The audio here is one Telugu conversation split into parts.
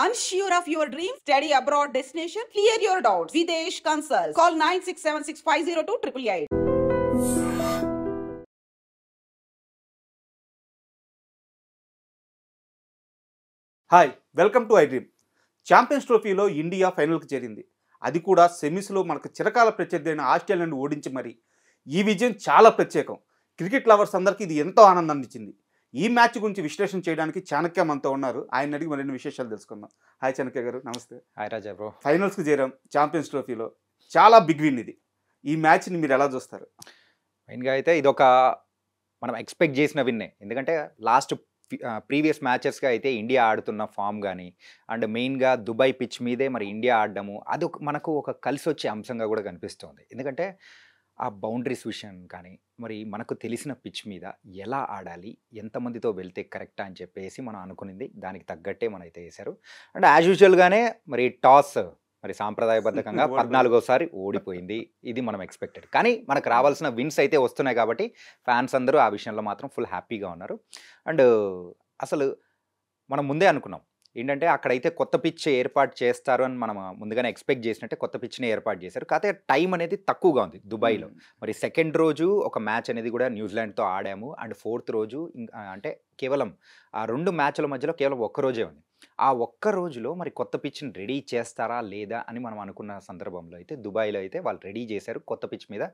Unsure of your dream? Study abroad destination? Clear your doubts. Videsh Consult. Call 9676502888. Hi welcome to I dream. Champions ట్రోఫీలో ఇండియా ఫైనల్కి చేరింది. అది కూడా సెమీస్లో మనకు చిరకాల ప్రత్యర్థి అయిన ఆస్ట్రేలియాను ఓడించి మరి ఈ విజయం చాలా ప్రత్యేకం. క్రికెట్ లవర్స్ అందరికీ ఇది ఎంతో ఆనందాన్ని ఇచ్చింది. ఈ మ్యాచ్ గురించి విశ్లేషణ చేయడానికి చాణక్య మనతో ఉన్నారు. ఆయన అడిగి మరిన్ని విశేషాలు తెలుసుకుందాం. హాయ్ చాణక్య గారు, నమస్తే. హాయ్ రాజా బ్రో. ఫైనల్స్కి చేరాం ఛాంపియన్స్ ట్రోఫీలో, చాలా బిగ్ విన్ ఇది. ఈ మ్యాచ్ని మీరు ఎలా చూస్తారు? మెయిన్గా అయితే ఇదొక మనం ఎక్స్పెక్ట్ చేసిన విన్నే. ఎందుకంటే లాస్ట్ ప్రీవియస్ మ్యాచెస్గా అయితే ఇండియా ఆడుతున్న ఫామ్ కానీ అండ్ మెయిన్గా దుబాయ్ పిచ్ మీదే మరి ఇండియా ఆడడము అది మనకు ఒక కలిసి వచ్చే అంశంగా కూడా కనిపిస్తుంది. ఎందుకంటే ఆ బౌండరీస్ విషయం కానీ మరి మనకు తెలిసిన పిచ్ మీద ఎలా ఆడాలి, ఎంతమందితో వెళ్తే కరెక్టా అని చెప్పేసి మనం అనుకునింది దానికి తగ్గట్టే మనం అయితే వేశారు. అండ్ యాజ్ యూజువల్గానే మరి టాస్ మరి సాంప్రదాయబద్ధకంగా 14వ ఓడిపోయింది. ఇది మనం ఎక్స్పెక్టెడ్. కానీ మనకు రావాల్సిన విన్స్ అయితే వస్తున్నాయి కాబట్టి ఫ్యాన్స్ అందరూ ఆ విషయంలో మాత్రం ఫుల్ హ్యాపీగా ఉన్నారు. అండ్ అసలు మనం ముందే అనుకున్నాం ఏంటంటే అక్కడైతే కొత్త పిచ్ ఏర్పాటు చేస్తారు అని మనం ముందుగానే ఎక్స్పెక్ట్ చేసినట్టే కొత్త పిచ్ని ఏర్పాటు చేశారు. కాకపోతే టైం అనేది తక్కువగా ఉంది దుబాయ్లో. మరి సెకండ్ రోజు ఒక మ్యాచ్ అనేది కూడా న్యూజిలాండ్తో ఆడాము. అండ్ ఫోర్త్ రోజు అంటే కేవలం ఆ 2 మ్యాచ్ల మధ్యలో కేవలం ఒక్క రోజే ఉంది. ఆ ఒక్క రోజులో మరి కొత్త పిచ్ని రెడీ చేస్తారా లేదా అని మనం అనుకున్న సందర్భంలో అయితే దుబాయ్లో అయితే వాళ్ళు రెడీ చేశారు కొత్త పిచ్ మీద.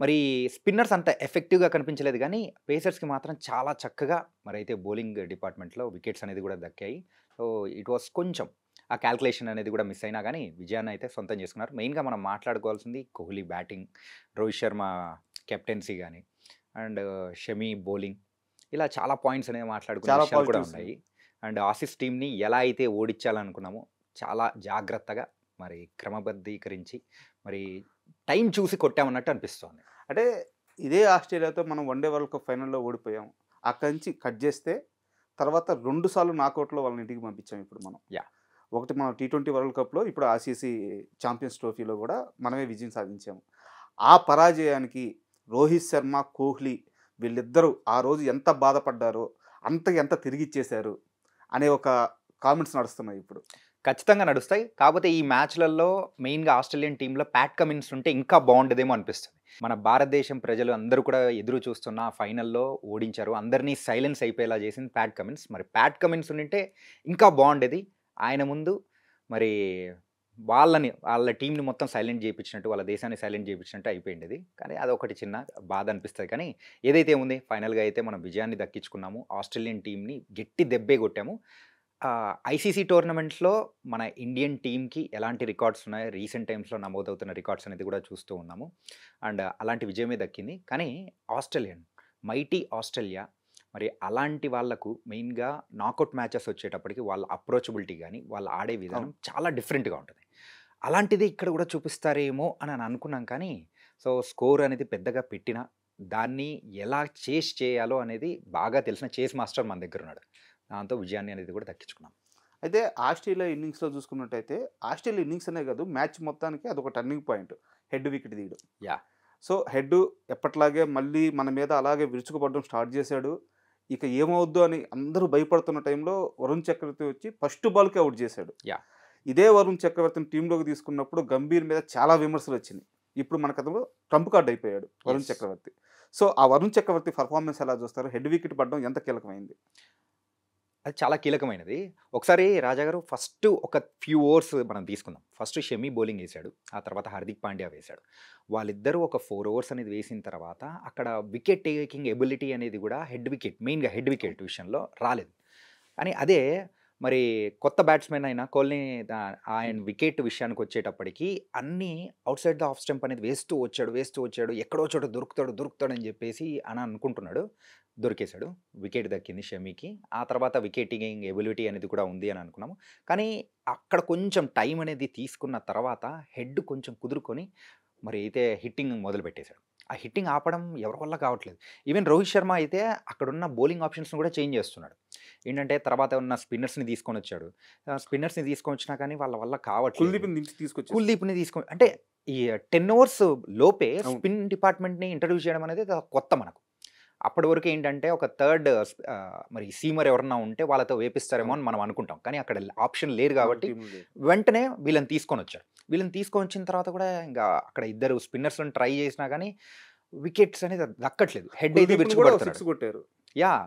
మరి స్పిన్నర్స్ అంత ఎఫెక్టివ్గా కనిపించలేదు కానీ పేసర్స్కి మాత్రం చాలా చక్కగా మరి అయితే బౌలింగ్ డిపార్ట్మెంట్లో వికెట్స్ అనేది కూడా దక్కాయి. సో ఇట్ వాస్ కొంచెం ఆ క్యాల్కులేషన్ అనేది కూడా మిస్ అయినా కానీ విజయాన్ని అయితే సొంతం చేసుకున్నారు. మెయిన్గా మనం మాట్లాడుకోవాల్సింది కోహ్లీ బ్యాటింగ్, రోహిత్ శర్మ కెప్టెన్సీ కానీ అండ్ షమి బౌలింగ్, ఇలా చాలా పాయింట్స్ అనేవి మాట్లాడుకునే విషయాలు కూడా ఉన్నాయి. అండ్ ఆసీస్ టీమ్ని ఎలా అయితే ఓడించాలనుకున్నామో చాలా జాగ్రత్తగా మరి క్రమబద్ధీకరించి మరి టైం చూసి కొట్టామన్నట్టు అనిపిస్తుంది. అంటే ఇదే ఆస్ట్రేలియాతో మనం వన్డే వరల్డ్ కప్ ఫైనల్లో ఓడిపోయాం. అక్కడి నుంచి కట్ చేస్తే తర్వాత 2 సార్లు నాకౌట్లో వాళ్ళని ఇంటికి పంపించాం. ఇప్పుడు మనం ఒకటి మనం T20 వరల్డ్ కప్లో, ఇప్పుడు ఆర్సీసీ ఛాంపియన్స్ ట్రోఫీలో కూడా మనమే విజయం సాధించాము. ఆ పరాజయానికి రోహిత్ శర్మ, కోహ్లీ వీళ్ళిద్దరూ ఆ రోజు ఎంత బాధపడ్డారో ఎంత తిరిగి ఇచ్చేశారు అనే ఒక కామెంట్స్ నడుస్తున్నాయి ఇప్పుడు. ఖచ్చితంగా నడుస్తాయి. కాకపోతే ఈ మ్యాచ్లలో మెయిన్గా ఆస్ట్రేలియన్ టీంలో ప్యాట్ కమిన్స్ ఉంటే ఇంకా బాగుండేదేమో అనిపిస్తుంది. మన భారతదేశం ప్రజలు అందరూ కూడా ఎదురు చూస్తున్న ఫైనల్లో ఓడించారు, అందరినీ సైలెన్స్ అయిపోయేలా చేసింది ప్యాట్ కమిన్స్. మరి ప్యాట్ కమిన్స్ ఉంటే ఇంకా బాగుండేది. ఆయన ముందు మరి వాళ్ళ టీంని మొత్తం సైలెంట్ చేయించినట్టు, వాళ్ళ దేశాన్ని సైలెంట్ చేయించినట్టు అయిపోయింది. కానీ అదొకటి చిన్న బాధ అనిపిస్తుంది. కానీ ఏదైతే ఉంది ఫైనల్గా అయితే మనం విజయాన్ని దక్కించుకున్నాము. ఆస్ట్రేలియన్ టీంని గట్టి దెబ్బే కొట్టాము. ఐసీసీ టోర్నమెంట్స్లో మన ఇండియన్ టీంకి ఎలాంటి రికార్డ్స్ ఉన్నాయో రీసెంట్ టైమ్స్లో నమోదవుతున్న రికార్డ్స్ అనేది కూడా చూస్తూ ఉన్నాము. అండ్ అలాంటి విజయమే దక్కింది. కానీ మైటీ ఆస్ట్రేలియా మరి అలాంటి వాళ్లకు మెయిన్గా నాకౌట్ మ్యాచెస్ వచ్చేటప్పటికి వాళ్ళ అప్రోచబిలిటీ కానీ వాళ్ళ ఆడే విధానం చాలా డిఫరెంట్గా ఉంటుంది. అలాంటిది ఇక్కడ కూడా చూపిస్తారేమో అని అనుకున్నాం. కానీ సో స్కోర్ అనేది పెద్దగా పెట్టినా దాన్ని ఎలా చేస్ చేయాలో అనేది బాగా తెలిసిన చేస్ మాస్టర్ మన దగ్గర ఉన్నాడు. దాంతో విజయాన్ని అనేది కూడా దక్కించుకున్నాం. అయితే ఆస్ట్రేలియా ఇన్నింగ్స్లో చూసుకున్నట్టయితే ఆస్ట్రేలియా ఇన్నింగ్స్ అనే కాదు, మ్యాచ్ మొత్తానికి అదొక టర్నింగ్ పాయింట్. హెడ్ వికెట్ తీయడం. సో హెడ్ ఎప్పట్లాగే మళ్ళీ మన మీద అలాగే విరుచుకుపడడం స్టార్ట్ చేశాడు. ఇక ఏమవుద్దు అని అందరూ భయపడుతున్న టైంలో వరుణ్ చక్రవర్తి వచ్చి ఫస్ట్ బాల్కే అవుట్ చేశాడు. ఇదే వరుణ్ చక్రవర్తిని టీంలోకి తీసుకున్నప్పుడు గంభీర్ మీద చాలా విమర్శలు వచ్చినాయి. ఇప్పుడు మనకు అతను ట్రంప్ కార్డ్ అయిపోయాడు వరుణ్ చక్రవర్తి. సో ఆ వరుణ్ చక్రవర్తి పర్ఫార్మెన్స్ ఎలా చూస్తారు? హెడ్ వికెట్ పడడం ఎంత కీలకమైంది? అది చాలా కీలకమైనది. ఒకసారి రాజా గారు ఫస్ట్ ఒక ఫ్యూ ఓవర్స్ మనం తీసుకుందాం. ఫస్ట్ షమి బౌలింగ్ వేశాడు, ఆ తర్వాత హార్దిక్ పాండ్యా వేశాడు. వాళ్ళిద్దరూ ఒక 4 ఓవర్స్ అనేది వేసిన తర్వాత అక్కడ వికెట్ టేకింగ్ ఎబిలిటీ అనేది కూడా మెయిన్గా హెడ్ వికెట్ విషయంలో రాలేదు. కానీ అదే మరి కొత్త బ్యాట్స్మెన్ అయినా కోహ్లీ ఆయన వికెట్ విషయానికి వచ్చేటప్పటికి అన్నీ out side the off stump అనేది వేస్తూ వచ్చాడు, ఎక్కడో చోట దొరుకుతాడని చెప్పేసి అని అనుకుంటున్నాడు. దొరికేశాడు, వికెట్ దక్కింది షమీకి. ఆ తర్వాత వికెటింగ్ ఎబిలిటీ అనేది కూడా ఉంది అని అనుకున్నాము. కానీ అక్కడ కొంచెం టైం అనేది తీసుకున్న తర్వాత హెడ్ కొంచెం కుదురుకొని మరి అయితే హిట్టింగ్ మొదలుపెట్టేశాడు. ఆ హిట్టింగ్ ఆపడం ఎవరి వల్ల కావట్లేదు. ఈవెన్ రోహిత్ శర్మ అయితే అక్కడున్న బౌలింగ్ ఆప్షన్స్ని కూడా చేంజ్ చేస్తున్నాడు. ఏంటంటే తర్వాత ఉన్న స్పిన్నర్స్ని తీసుకొని వచ్చాడు. స్పిన్నర్స్ని తీసుకొని వచ్చినా కానీ వాళ్ళ వల్ల కావట్లేదు. కుల్దీప్ని తీసుకొని అంటే ఈ 10 ఓవర్స్ లోపే స్పిన్ డిపార్ట్మెంట్ని ఇంట్రడ్యూస్ చేయడం అనేది కొత్త మనకు. అప్పటి వరకు ఏంటంటే ఒక థర్డ్ మరి సీమర్ ఎవరన్నా ఉంటే వాళ్ళతో వేపిస్తారేమో అని మనం అనుకుంటాం. కానీ అక్కడ ఆప్షన్ లేరు కాబట్టి వెంటనే వీళ్ళని తీసుకొని వచ్చారు. వీళ్ళని తీసుకొని వచ్చిన తర్వాత కూడా ఇంకా అక్కడ ఇద్దరు స్పిన్నర్స్‌ని ట్రై చేసినా కానీ వికెట్స్ అనేది దక్కట్లేదు. హెడ్ అయితే విరుచుకుపడుతున్నాడు. కొట్టారు. యాహ్!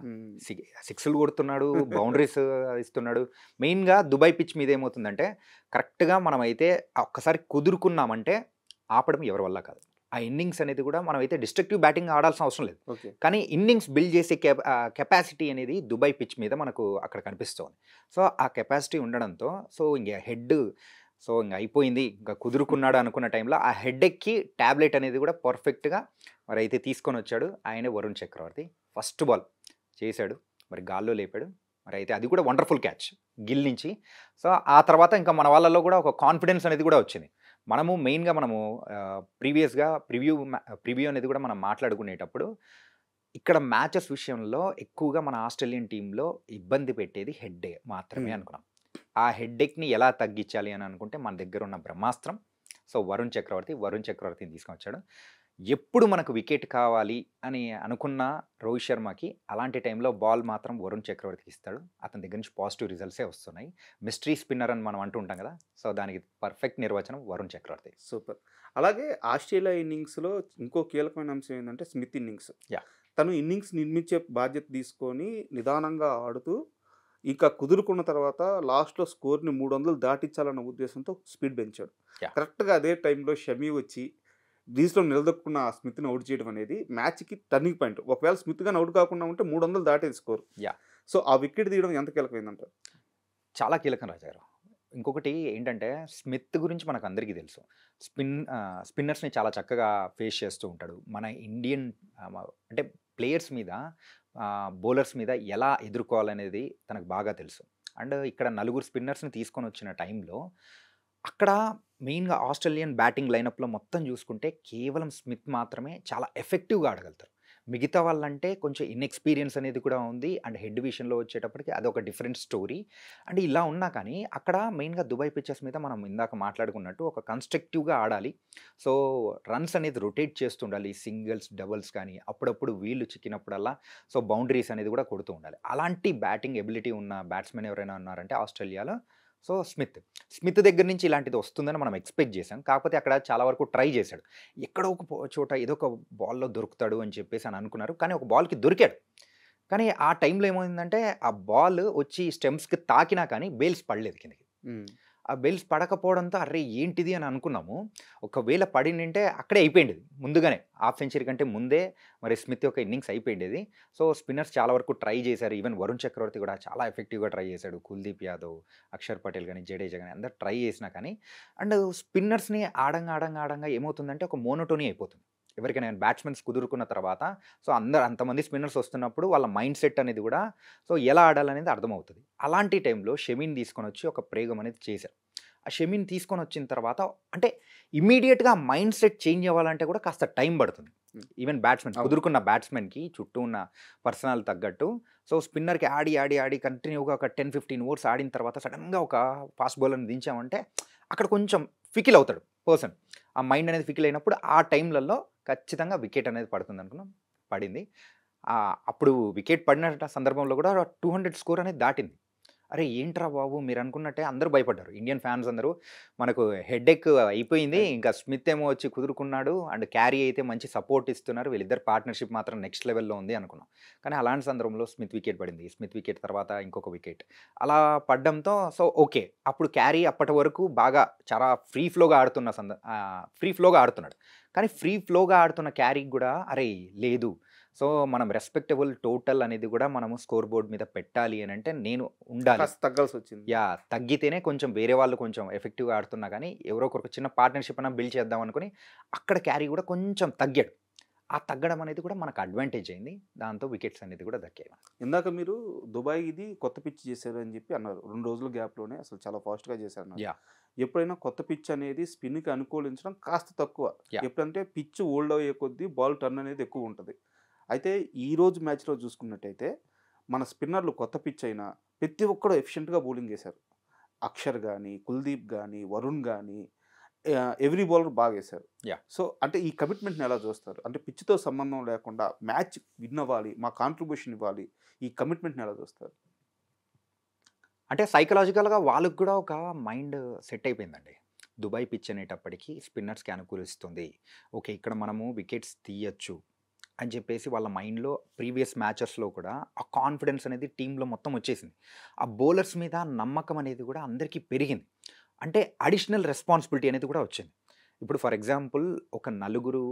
సిక్స్‌లు కొడుతున్నాడు, బౌండరీస్ ఇస్తున్నాడు. మెయిన్‌గా దుబాయ్ పిచ్ మీద ఏమవుతుందంటే కరెక్ట్‌గా మనమైతే ఒక్కసారి కుదురుకున్నామంటే ఆపడం ఎవరి వల్ల కాదు. ఆ ఇన్నింగ్స్ అనేది కూడా మనమైతే డిస్ట్రక్టివ్ బ్యాటింగ్ ఆడాల్సిన అవసరం లేదు. కానీ ఇన్నింగ్స్ బిల్డ్ చేసే కెపాసిటీ అనేది దుబాయ్ పిచ్ మీద మనకు అక్కడ కనిపిస్తోంది. సో ఆ కెపాసిటీ ఉండడంతో సో ఇంక హెడ్ సో ఇంక అయిపోయింది, ఇంకా కుదురుకున్నాడు అనుకున్న టైంలో ఆ హెడ్‌ఏక్‌కి టాబ్లెట్ అనేది కూడా పర్ఫెక్ట్‌గా మరి అయితే తీసుకొని వచ్చాడు. ఆయనే వరుణ్ చక్రవర్తి. ఫస్ట్ బాల్ చేశాడు, మరి గాల్లో లేపాడు. మరి అయితే అది కూడా వండర్ఫుల్ క్యాచ్ గిల్ నుంచి. సో ఆ తర్వాత ఇంకా మన వాళ్ళలో కూడా ఒక కాన్ఫిడెన్స్ అనేది కూడా వచ్చింది. మనము మెయిన్‌గా ప్రీవియస్‌గా ప్రివ్యూ అనేది కూడా మనం మాట్లాడుకునేటప్పుడు ఇక్కడ మ్యాచెస్ విషయంలో ఎక్కువగా మన ఆస్ట్రేలియన్ టీంలో ఇబ్బంది పెట్టేది హెడ్డే మాత్రమే అనుకున్నాం. ఆ హెడ్‌ఏక్‌ని ఎలా తగ్గించాలి అని అనుకుంటే మన దగ్గర ఉన్న బ్రహ్మాస్త్రం సో వరుణ్ చక్రవర్తిని తీసుకొచ్చాడు. ఎప్పుడు మనకు వికెట్ కావాలి అని అనుకున్న రోహిత్ శర్మకి అలాంటి టైంలో బాల్ మాత్రం వరుణ్ చక్రవర్తికి ఇస్తాడు. అతని దగ్గర నుంచి పాజిటివ్ రిజల్ట్సే వస్తున్నాయి. మిస్టరీ స్పిన్నర్ అని మనం అంటుంటాం కదా, సో దానికి పర్ఫెక్ట్ నిర్వచనం వరుణ్ చక్రవర్తి. సూపర్. అలాగే ఆస్ట్రేలియా ఇన్నింగ్స్లో ఇంకో కీలకమైన అంశం ఏంటంటే స్మిత్ ఇన్నింగ్స్. తను ఇన్నింగ్స్ నిర్మించే బాధ్యత తీసుకొని నిదానంగా ఆడుతూ ఇంకా కుదురుకున్న తర్వాత లాస్ట్లో స్కోర్ని 300 దాటించాలన్న ఉద్దేశంతో స్పీడ్ పెంచాడు. కరెక్ట్గా అదే టైంలో షమీ వచ్చి క్రీజ్లో నిలదొక్కున్న ఆ స్మిత్ని అవుట్ చేయడం అనేది మ్యాచ్కి టర్నింగ్ పాయింట్. ఒకవేళ స్మిత్ కానీ అవుట్ కాకుండా ఉంటే 300 దాటేది స్కోర్. సో ఆ వికెట్ తీయడం ఎంత కీలకమైందంటారు? చాలా కీలకం రాజాగారు. ఇంకొకటి ఏంటంటే స్మిత్ గురించి మనకు అందరికీ తెలుసు. స్పిన్నర్స్ని చాలా చక్కగా ఫేస్ చేస్తూ ఉంటాడు. మన ఇండియన్ అంటే ప్లేయర్స్ మీద బౌలర్స్ మీద ఎలా ఎదుర్కోవాలనేది తనకు బాగా తెలుసు. అండ్ ఇక్కడ నలుగురు స్పిన్నర్స్ని తీసుకొని వచ్చిన టైంలో అక్కడ మెయిన్గా ఆస్ట్రేలియన్ బ్యాటింగ్ లైనప్లో మొత్తం చూసుకుంటే కేవలం స్మిత్ మాత్రమే చాలా ఎఫెక్టివ్గా ఆడగలుగుతారు. మిగతా వాళ్ళంటే కొంచెం ఇన్ఎక్స్పీరియన్స్ అనేది కూడా ఉంది. అండ్ హెడ్ విషయంలో వచ్చేటప్పటికి అదొక డిఫరెంట్ స్టోరీ. అండ్ ఇలా ఉన్నా కానీ అక్కడ మెయిన్గా దుబాయ్ పిచెస్ మీద మనం ఇందాక మాట్లాడుకున్నట్టు ఒక కన్స్ట్రక్టివ్గా ఆడాలి. సో రన్స్ అనేది రొటేట్ చేస్తుండాలి, సింగిల్స్ డబుల్స్ కానీ అప్పుడప్పుడు వీళ్ళు చిక్కినప్పుడల్లా సో బౌండరీస్ అనేది కూడా కొడుతూ ఉండాలి. అలాంటి బ్యాటింగ్ ఎబిలిటీ ఉన్న బ్యాట్స్మెన్ ఎవరైనా ఉన్నారంటే ఆస్ట్రేలియాలో సో స్మిత్ దగ్గర నుంచి ఇలాంటిది వస్తుందని మనం ఎక్స్పెక్ట్ చేసాం. కాకపోతే అక్కడ చాలా వరకు ట్రై చేశాడు. ఎక్కడో ఒక చోట ఏదో ఒక బాల్లో దొరుకుతాడు అని చెప్పేసి అని అనుకున్నారు. కానీ ఒక బాల్కి దొరికాడు. కానీ ఆ టైంలో ఏమైందంటే ఆ బాల్ వచ్చి స్టెమ్స్కి తాకినా కానీ బేల్స్ పడలేదు కిందకి. ఆ బెల్స్ పడకపోవడంతో అరే ఏంటిది అని అనుకున్నాము. ఒకవేళ పడిందంటే అక్కడే అయిపోయింది ముందుగానే, హాఫ్ సెంచరీ కంటే ముందే మరి స్మిత్ యొక్క ఇన్నింగ్స్ అయిపోయింది. సో స్పిన్నర్స్ చాలా వరకు ట్రై చేశారు. ఈవెన్ వరుణ్ చక్రవర్తి కూడా చాలా ఎఫెక్టివ్గా ట్రై చేశాడు. కుల్దీప్ యాదవ్, అక్షర్ పటేల్ కానీ, జడేజా కానీ అందరు ట్రై చేసినా కానీ అండ్ స్పిన్నర్స్ని ఆడంగా ఏమవుతుందంటే ఒక మోనోటోనీ అయిపోతుంది. ఎవరికైనా బ్యాట్స్మెన్స్ కుదురుకున్న తర్వాత సో అంతమంది స్పిన్నర్స్ వస్తున్నప్పుడు వాళ్ళ మైండ్ సెట్ అనేది కూడా సో ఎలా ఆడాలనేది అర్థమవుతుంది. అలాంటి టైంలో షమీని తీసుకొని వచ్చి ఒక ప్రయోగం అనేది చేశారు. ఆ షమీని తీసుకొని వచ్చిన తర్వాత అంటే ఇమ్మీడియట్గా మైండ్ సెట్ చేంజ్ అవ్వాలంటే కూడా కాస్త టైం పడుతుంది. ఈవెన్ బ్యాట్స్మెన్ కుదురుకున్న బ్యాట్స్మెన్కి చుట్టూ ఉన్న పర్సనల్ తగ్గట్టు సో స్పిన్నర్కి ఆడి కంటిన్యూగా ఒక 10-15 ఓవర్స్ ఆడిన తర్వాత సడన్గా ఒక ఫాస్ట్ బౌలర్ని దించామంటే అక్కడ కొంచెం ఫికిల్ అవుతాడు పర్సన్. ఆ మైండ్ అనేది ఫికిల్ అయినప్పుడు ఆ టైంలలో ఖచ్చితంగా వికెట్ అనేది పడుతుంది అనుకున్నాం, పడింది. అప్పుడు వికెట్ పడిన సందర్భంలో కూడా 200 స్కోర్ అనేది దాటింది. అరే ఏంట్రా బాబు మీరు అనుకున్నట్టే అందరూ భయపడ్డారు. ఇండియన్ ఫ్యాన్స్ అందరూ మనకు హెడ్ఏక్ అయిపోయింది, ఇంకా స్మిత్ ఏమో వచ్చి కుదురుకున్నాడు అండ్ క్యారీ అయితే మంచి సపోర్ట్ ఇస్తున్నారు, వీళ్ళిద్దరు పార్ట్నర్షిప్ మాత్రం నెక్స్ట్ లెవెల్లో ఉంది అనుకున్నాం. కానీ అలాంటి సందర్భంలో స్మిత్ వికెట్ పడింది. స్మిత్ వికెట్ తర్వాత ఇంకొక వికెట్ అలా పడడంతో సో ఓకే అప్పుడు క్యారీ అప్పటి వరకు బాగా చాలా ఫ్రీ ఫ్లోగా ఆడుతున్నాడు. కానీ ఫ్రీ ఫ్లోగా ఆడుతున్న క్యారీకి కూడా అరే లేదు సో మనం రెస్పెక్టబుల్ టోటల్ అనేది కూడా మనము స్కోర్ బోర్డ్ మీద పెట్టాలి అని అంటే నేను ఉండాలి, తగ్గాల్సి వచ్చింది. తగ్గితేనే కొంచెం వేరే వాళ్ళు కొంచెం ఎఫెక్టివ్గా ఆడుతున్నా కానీ ఎవరో ఒకరికి చిన్న పార్ట్నర్షిప్ అన్న బిల్డ్ చేద్దాం అనుకుని అక్కడ క్యారీ కూడా కొంచెం తగ్గాడు. ఆ తగ్గడం అనేది కూడా మనకు అడ్వాంటేజ్ అయింది. దాంతో వికెట్స్ అనేది కూడా దక్కాయి. ఇందాక మీరు దుబాయ్ ఇది కొత్త పిచ్ చేశారు అని చెప్పి అన్నారు. 2 రోజుల గ్యాప్లోనే అసలు చాలా ఫాస్ట్గా చేశారు. ఎప్పుడైనా కొత్త పిచ్ అనేది స్పిన్కి అనుకూలించడం కాస్త తక్కువ. ఎప్పుడంటే పిచ్ ఓల్డ్ అయ్యే కొద్దీ బాల్ టర్న్ అనేది ఎక్కువ ఉంటుంది. అయితే ఈరోజు మ్యాచ్లో చూసుకున్నట్టయితే మన స్పిన్నర్లు కొత్త పిచ్ అయినా ప్రతి ఒక్కరు ఎఫిషియెంట్గా బౌలింగ్ చేశారు. అక్షర్ కానీ, కుల్దీప్ కానీ, వరుణ్ కానీ ఎవ్రీ బౌలర్ బాగా వేశారు. Yeah. సో అంటే ఈ కమిట్మెంట్ని ఎలా చూస్తారు? అంటే పిచ్తో సంబంధం లేకుండా మ్యాచ్ విన్ అవ్వాలి, మా కాంట్రిబ్యూషన్ ఇవ్వాలి, ఈ కమిట్మెంట్ని ఎలా చూస్తారు? అంటే సైకలాజికల్గా వాళ్ళకి కూడా ఒక మైండ్ సెట్ అయిపోయిందండి. దుబాయ్ పిచ్ అనేటప్పటికి స్పిన్నర్స్కి అనుకూలిస్తుంది, ఓకే ఇక్కడ మనము వికెట్స్ తీయచ్చు అని చెప్పేసి వాళ్ళ మైండ్లో ప్రీవియస్ మ్యాచెస్లో కూడా ఆ కాన్ఫిడెన్స్ అనేది టీంలో మొత్తం వచ్చేసింది. ఆ బౌలర్స్ మీద నమ్మకం అనేది కూడా అందరికీ పెరిగింది. అంటే అడిషనల్ రెస్పాన్సిబిలిటీ అనేది కూడా వచ్చింది. ఇప్పుడు ఫర్ ఎగ్జాంపుల్ ఒక నలుగురు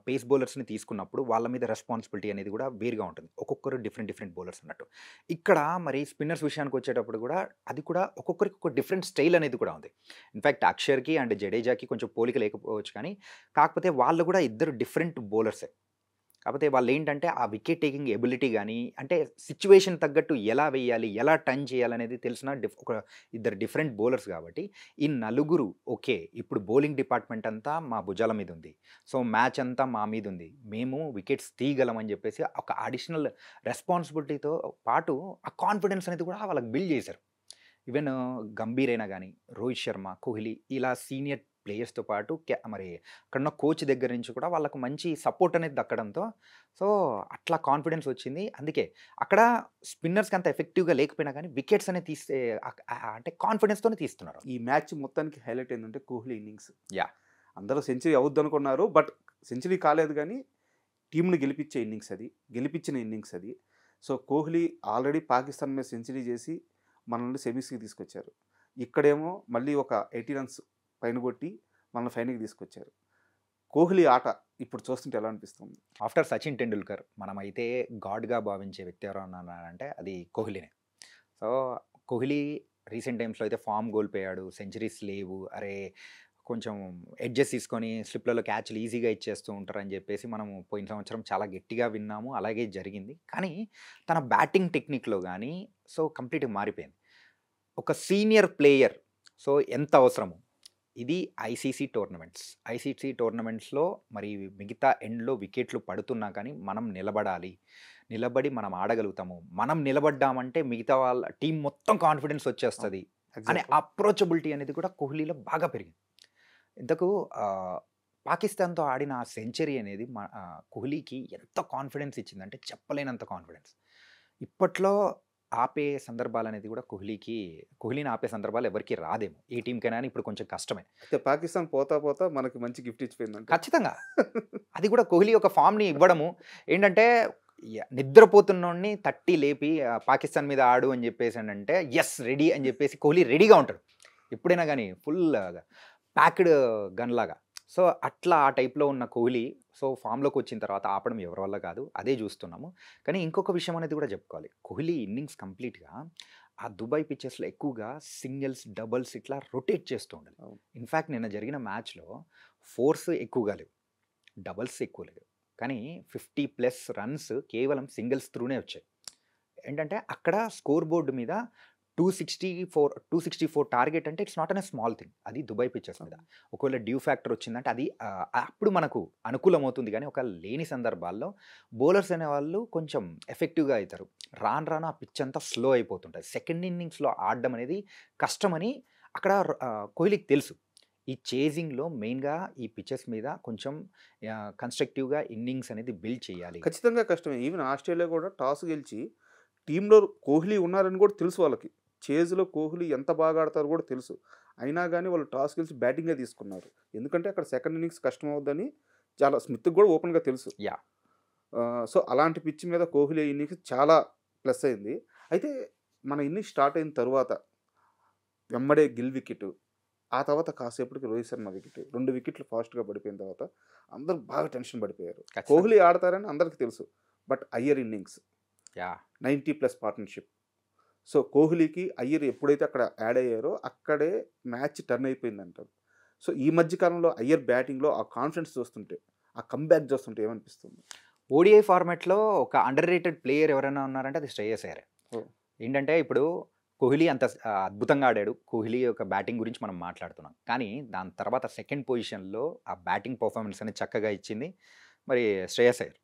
పేస్ బౌలర్స్ని తీసుకున్నప్పుడు వాళ్ళ మీద రెస్పాన్సిబిలిటీ అనేది కూడా వేరుగా ఉంటుంది. ఒక్కొక్కరు డిఫరెంట్ బౌలర్స్ అన్నట్టు. ఇక్కడ మరి స్పిన్నర్స్ విషయానికి వచ్చేటప్పుడు కూడా అది కూడా ఒక్కొక్కరికి ఒక డిఫరెంట్ స్టైల్ అనేది కూడా ఉంది. ఇన్ఫ్యాక్ట్ అక్షర్కి అండ్ జడేజాకి కొంచెం పోలిక లేకపోవచ్చు, కానీ కాకపోతే వాళ్ళు కూడా ఇద్దరు డిఫరెంట్ బౌలర్సే. కాకపోతే వాళ్ళు ఏంటంటే ఆ వికెట్ టేకింగ్ ఎబిలిటీ కానీ, అంటే సిచ్యువేషన్ తగ్గట్టు ఎలా వేయాలి, ఎలా టర్న్ చేయాలనేది తెలిసిన ఒక ఇద్దరు డిఫరెంట్ బౌలర్స్ కాబట్టి ఈ నలుగురు ఓకే ఇప్పుడు బౌలింగ్ డిపార్ట్మెంట్ అంతా మా భుజాల మీద ఉంది, సో మ్యాచ్ అంతా మా మీద ఉంది, మేము వికెట్స్ తీయగలమని చెప్పేసి ఒక అడిషనల్ రెస్పాన్సిబిలిటీతో పాటు ఆ కాన్ఫిడెన్స్ అనేది కూడా వాళ్ళకి బిల్డ్ చేశారు. ఈవెన్ గంభీర్ అయినా కానీ, రోహిత్ శర్మ, కోహ్లీ ఇలా సీనియర్ ప్లేయర్స్తో పాటు మరి అక్కడున్న కోచ్ దగ్గర నుంచి కూడా వాళ్ళకు మంచి సపోర్ట్ అనేది దక్కడంతో సో అట్లా కాన్ఫిడెన్స్ వచ్చింది. అందుకే అక్కడ స్పిన్నర్స్కి అంత ఎఫెక్టివ్గా లేకపోయినా కానీ వికెట్స్ అనేది తీస్తే అంటే కాన్ఫిడెన్స్తోనే తీస్తున్నారు. ఈ మ్యాచ్ మొత్తానికి హైలైట్ ఏంటంటే కోహ్లీ ఇన్నింగ్స్. యా, అందరూ సెంచరీ అవుద్ది అనుకున్నారు, బట్ సెంచరీ కాలేదు, కానీ టీంని గెలిపించే ఇన్నింగ్స్ అది, గెలిపించిన ఇన్నింగ్స్ అది. సో కోహ్లీ ఆల్రెడీ పాకిస్తాన్ మీద సెంచరీ చేసి మనల్ని సెమీస్కి తీసుకొచ్చారు. ఇక్కడేమో మళ్ళీ ఒక 80 రన్స్ పైన కొట్టి మనల్ని ఫైనల్కి తీసుకొచ్చారు. కోహ్లీ ఆట ఇప్పుడు చూస్తుంటే ఎలా అనిపిస్తుంది? ఆఫ్టర్ సచిన్ టెండూల్కర్ మనమైతే గాడ్గా భావించే వ్యక్తి ఎవరు అన్నారంటే అది కోహ్లీనే. సో కోహ్లీ రీసెంట్ టైమ్స్లో అయితే ఫామ్ కోల్పోయాడు, సెంచరీస్ లేవు, అరే కొంచెం ఎడ్జెస్ తీసుకొని స్లిప్లలో క్యాచ్లు ఈజీగా ఇచ్చేస్తూ ఉంటారని చెప్పేసి మనము పోయిన సంవత్సరం చాలా గట్టిగా విన్నాము, అలాగే జరిగింది. కానీ తన బ్యాటింగ్ టెక్నిక్లో కానీ సో కంప్లీట్గా మారిపోయింది. ఒక సీనియర్ ప్లేయర్ సో ఎంత అవసరము, ఇది ఐసీసీ టోర్నమెంట్స్లో మరి మిగతా ఎండ్లో వికెట్లు పడుతున్నా కానీ మనం నిలబడి మనం ఆడగలుగుతాము, మనం నిలబడ్డామంటే మిగతా వాళ్ళ టీం మొత్తం కాన్ఫిడెన్స్ వచ్చేస్తుంది అనే అప్రోచబిలిటీ అనేది కూడా కోహ్లీలో బాగా పెరిగింది. ఇంతకు పాకిస్తాన్తో ఆడిన ఆ సెంచరీ అనేది కోహ్లీకి ఎంత కాన్ఫిడెన్స్ ఇచ్చిందంటే చెప్పలేనంత కాన్ఫిడెన్స్. ఇప్పట్లో ఆపే సందర్భాలు అనేది కూడా కోహ్లీని ఆపే సందర్భాలు ఎవరికి రాదేమో, ఏ టీంకైనా ఇప్పుడు కొంచెం కష్టమే. అయితే పాకిస్తాన్ పోతా మనకి మంచి గిఫ్ట్ ఇచ్చిపోయిందంట. ఖచ్చితంగా అది కూడా కోహ్లీ ఒక ఫామ్ని ఇవ్వడము ఏంటంటే నిద్రపోతున్నోడిని తట్టి లేపి పాకిస్తాన్ మీద ఆడు అని చెప్పేసి అంటే ఎస్ రెడీ అని చెప్పేసి కోహ్లీ రెడీగా ఉంటాడు ఎప్పుడైనా కానీ, ఫుల్ ప్యాక్డ్ గన్ లాగా. సో అట్లా ఆ టైప్లో ఉన్న కోహ్లీ సో ఫామ్లోకి వచ్చిన తర్వాత ఆపడం ఎవరి వల్ల కాదు, అదే చూస్తున్నాము. కానీ ఇంకొక విషయం అనేది కూడా చెప్పుకోవాలి, కోహ్లీ ఇన్నింగ్స్ కంప్లీట్గా ఆ దుబాయ్ పిచ్చెస్లో ఎక్కువగా సింగిల్స్, డబుల్స్ ఇట్లా రొటేట్ చేస్తూ ఉండాలి. ఇన్ఫ్యాక్ట్ నిన్న జరిగిన మ్యాచ్లో ఫోర్స్ ఎక్కువగా లేవు, డబల్స్ ఎక్కువ లేవు, కానీ 50+ రన్స్ కేవలం సింగిల్స్ త్రూనే వచ్చాయి. ఏంటంటే అక్కడ స్కోర్ బోర్డు మీద 264 టార్గెట్ అంటే it's not an small thing. అది దుబాయ్ పిచ్చెస్ మీద ఒకవేళ డ్యూ ఫ్యాక్టర్ వచ్చిందంటే అది అప్పుడు మనకు అనుకూలం అవుతుంది. కానీ ఒక లేని సందర్భాల్లో బౌలర్స్ అనేవాళ్ళు కొంచెం ఎఫెక్టివ్గా అవుతారు, రాను ఆ పిచ్ అంతా స్లో అయిపోతుంటుంది. సెకండ్ ఇన్నింగ్స్లో ఆడడం అనేది కష్టమని అక్కడ కోహ్లీకి తెలుసు. ఈ చేజింగ్లో మెయిన్గా ఈ పిచెస్ మీద కొంచెం కన్స్ట్రక్టివ్గా ఇన్నింగ్స్ అనేది బిల్డ్ చేయాలి. ఖచ్చితంగా కష్టమే. ఈవెన్ ఆస్ట్రేలియా కూడా టాస్ గెలిచి టీంలో కోహ్లీ ఉన్నారని కూడా తెలుసు వాళ్ళకి, చేజ్లో కోహ్లీ ఎంత బాగా ఆడతారో కూడా తెలుసు. అయినా కానీ వాళ్ళు టాస్ గెలిచి బ్యాటింగే తీసుకున్నారు, ఎందుకంటే అక్కడ సెకండ్ ఇన్నింగ్స్ కష్టం అవుద్దని చాలా స్మిత్కి కూడా ఓపెన్గా తెలుసు. యా, సో అలాంటి పిచ్ మీద కోహ్లీ ఇన్నింగ్స్ చాలా ప్లస్ అయింది. అయితే మన ఇన్నింగ్స్ స్టార్ట్ అయిన తర్వాత వెంబడే గిల్ వికెట్, ఆ తర్వాత కాసేపటికి రోహిత్ శర్మ వికెట్, 2 వికెట్లు ఫాస్ట్గా పడిపోయిన తర్వాత అందరూ బాగా టెన్షన్ పడిపోయారు. కోహ్లీ ఆడతారని అందరికీ తెలుసు, but Iyer innings 90+ partnership. So కోహ్లీకి అయ్యర్ ఎప్పుడైతే అక్కడ యాడ్ అయ్యారో అక్కడే మ్యాచ్ టర్న్ అయిపోయిందంటారు. సో ఈ మధ్యకాలంలో అయ్యర్ బ్యాటింగ్లో ఆ కాన్ఫిడెన్స్ చూస్తుంటే, ఆ కంబ్యాక్ చూస్తుంటే ఏమనిపిస్తుంది? ఓడిఐ ఫార్మాట్లో ఒక అండర్ రేటెడ్ ప్లేయర్ ఎవరైనా ఉన్నారంటే అది శ్రేయస్ అయ్యర్. ఏంటంటే ఇప్పుడు కోహ్లీ అంత అద్భుతంగా ఆడాడు, కోహ్లీ యొక్క బ్యాటింగ్ గురించి మనం మాట్లాడుతున్నాం, కానీ దాని తర్వాత సెకండ్ పొజిషన్లో ఆ బ్యాటింగ్ పర్ఫార్మెన్స్ అనేది చక్కగా ఇచ్చింది మరి శ్రేయస్ అయ్యర్.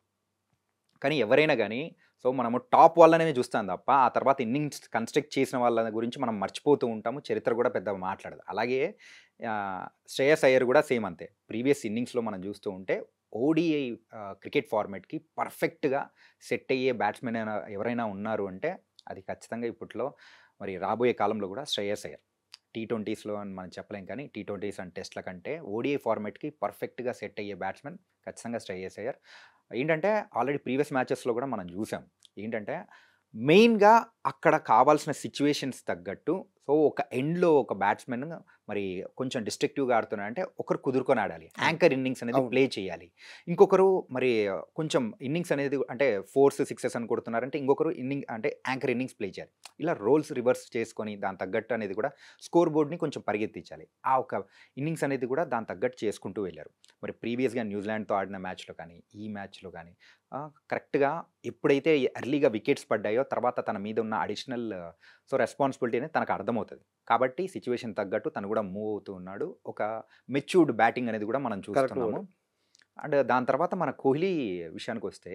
కానీ ఎవరైనా కానీ సో మనము టాప్ వాళ్ళనే చూస్తాం తప్ప ఆ తర్వాత ఇన్నింగ్స్ కన్స్ట్రక్ట్ చేసిన వాళ్ళ గురించి మనం మర్చిపోతూ ఉంటాము. చరిత్ర కూడా పెద్దగా మాట్లాడదు. అలాగే శ్రేయస్ అయ్యర్ కూడా సేమ్ అంతే. ప్రీవియస్ ఇన్నింగ్స్లో మనం చూస్తూ ఉంటే ఓడిఐ క్రికెట్ ఫార్మాట్కి పర్ఫెక్ట్గా సెట్ అయ్యే బ్యాట్స్మెన్ ఎవరైనా ఉన్నారు అంటే అది ఖచ్చితంగా ఇప్పట్లో మరి రాబోయే కాలంలో కూడా శ్రేయస్ అయ్యర్. T20స్లో అని మనం చెప్పలేం, కానీ T20s అండ్ టెస్ట్ల కంటే ఓడిఐ ఫార్మాట్కి పర్ఫెక్ట్గా సెట్ అయ్యే బ్యాట్స్మెన్ ఖచ్చితంగా శ్రేయస్ అయ్యర్. ఏంటంటే ఆల్రెడీ ప్రీవియస్ మ్యాచెస్లో కూడా మనం చూసాం. ఏంటంటే మెయిన్గా అక్కడ కావాల్సిన సిచ్యువేషన్స్ తగ్గట్టు, సో ఒక ఎండ్లో ఒక బ్యాట్స్మెన్ మరి కొంచెం డిస్ట్రక్టివ్గా ఆడుతున్నారంటే ఒకరు కుదురుకొని ఆడాలి, యాంకర్ ఇన్నింగ్స్ అనేది ప్లే చేయాలి. ఇంకొకరు మరి కొంచెం ఇన్నింగ్స్ అనేది అంటే 4s 6s అని కొడుతున్నారంటే ఇంకొకరు అంటే యాంకర్ ఇన్నింగ్స్ ప్లే చేయాలి. ఇలా రోల్స్ రివర్స్ చేసుకొని దాని తగ్గట్టు అనేది కూడా స్కోర్ బోర్డ్ని కొంచెం పరిగెత్తించాలి. ఆ ఒక ఇన్నింగ్స్ అనేది కూడా దాని తగ్గట్టు చేసుకుంటూ వెళ్ళారు. మరి ప్రీవియస్గా న్యూజిలాండ్తో ఆడిన మ్యాచ్లో కానీ ఈ మ్యాచ్లో కానీ కరెక్ట్గా ఎప్పుడైతే ఎర్లీగా వికెట్స్ పడ్డాయో తర్వాత తన మీద ఉన్న అడిషనల్ రెస్పాన్సిబిలిటీ అనేది తనకు అర్థమవుతుంది. కాబట్టి సిచ్యువేషన్ తగ్గట్టు తను కూడా మూవ్ అవుతూ ఉన్నాడు. ఒక మెచ్యూర్డ్ బ్యాటింగ్ అనేది కూడా మనం చూస్తున్నాము. అండ్ దాని తర్వాత మన కోహ్లీ విషయానికి వస్తే,